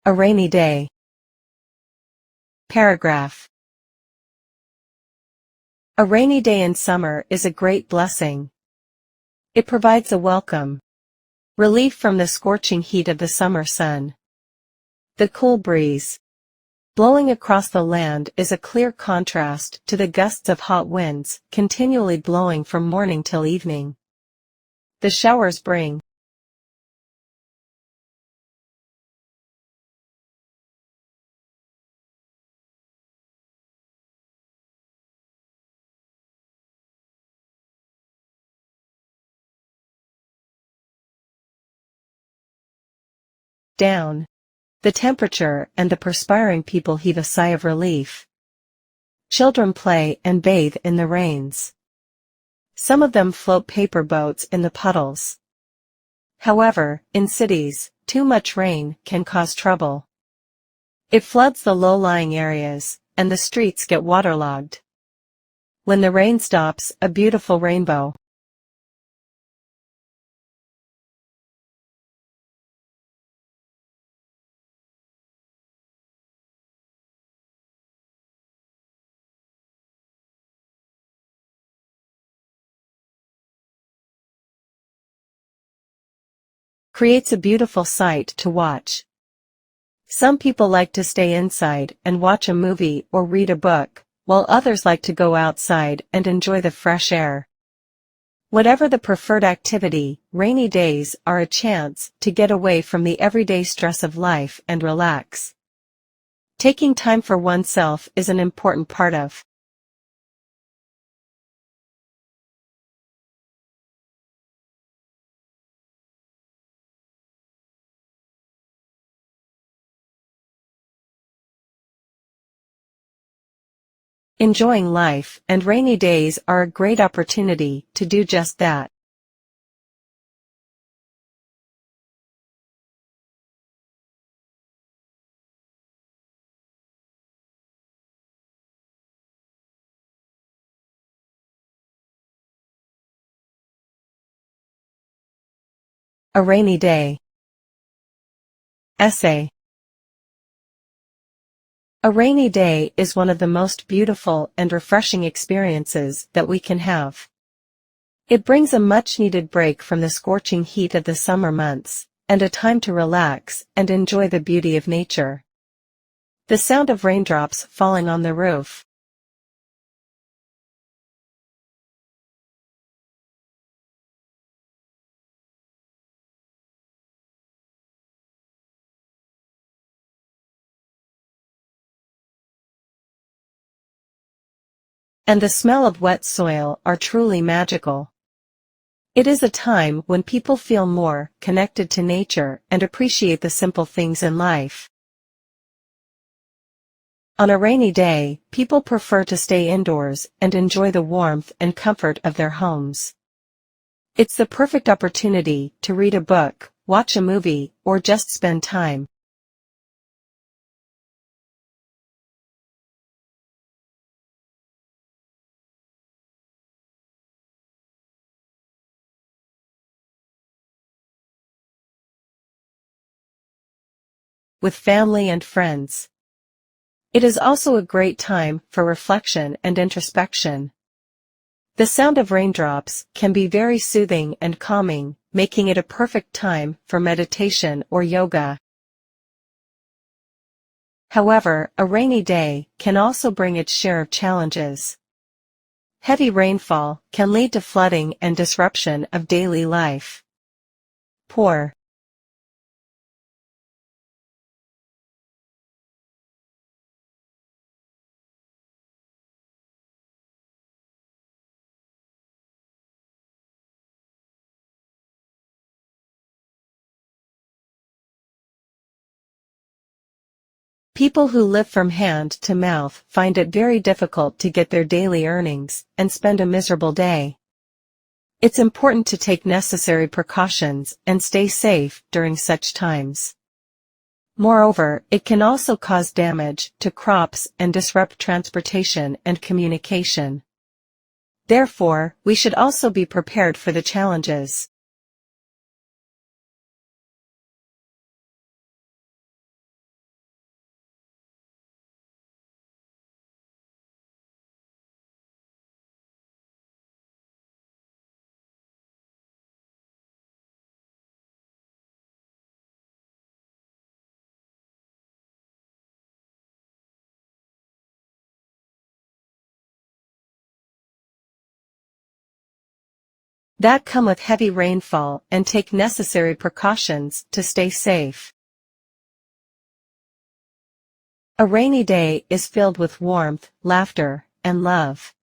A rainy day. Paragraph. A rainy day in summer is a great blessing. It provides a welcome relief from the scorching heat of the summer sun. The cool breeze blowing across the land is a clear contrast to the gusts of hot winds continually blowing from morning till evening. The showers bring down the temperature, and the perspiring people heave a sigh of relief. Children play and bathe in the rains. Some of them float paper boats in the puddles. However, in cities, too much rain can cause trouble. It floods the low-lying areas, and the streets get waterlogged. When the rain stops, a beautiful rainbow creates a beautiful sight to watch. Some people like to stay inside and watch a movie or read a book, while others like to go outside and enjoy the fresh air. Whatever the preferred activity, rainy days are a chance to get away from the everyday stress of life and relax. Taking time for oneself is an important part of enjoying life, and rainy days are a great opportunity to do just that. A rainy day. Essay. A rainy day is one of the most beautiful and refreshing experiences that we can have. It brings a much-needed break from the scorching heat of the summer months, and a time to relax and enjoy the beauty of nature. The sound of raindrops falling on the roof, and the smell of wet soil are truly magical. It is a time when people feel more connected to nature and appreciate the simple things in life. On a rainy day, people prefer to stay indoors and enjoy the warmth and comfort of their homes. It's the perfect opportunity to read a book, watch a movie, or just spend time with family and friends. It is also a great time for reflection and introspection. The sound of raindrops can be very soothing and calming, making it a perfect time for meditation or yoga. However, a rainy day can also bring its share of challenges. Heavy rainfall can lead to flooding and disruption of daily life. Poor people who live from hand to mouth find it very difficult to get their daily earnings and spend a miserable day. It's important to take necessary precautions and stay safe during such times. Moreover, it can also cause damage to crops and disrupt transportation and communication. Therefore, we should also be prepared for the challenges. that come with heavy rainfall and take necessary precautions to stay safe. A rainy day is filled with warmth, laughter, and love.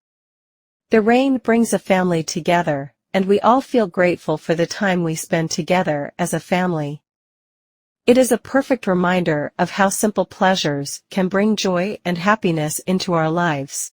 The rain brings a family together, and we all feel grateful for the time we spend together as a family. It is a perfect reminder of how simple pleasures can bring joy and happiness into our lives.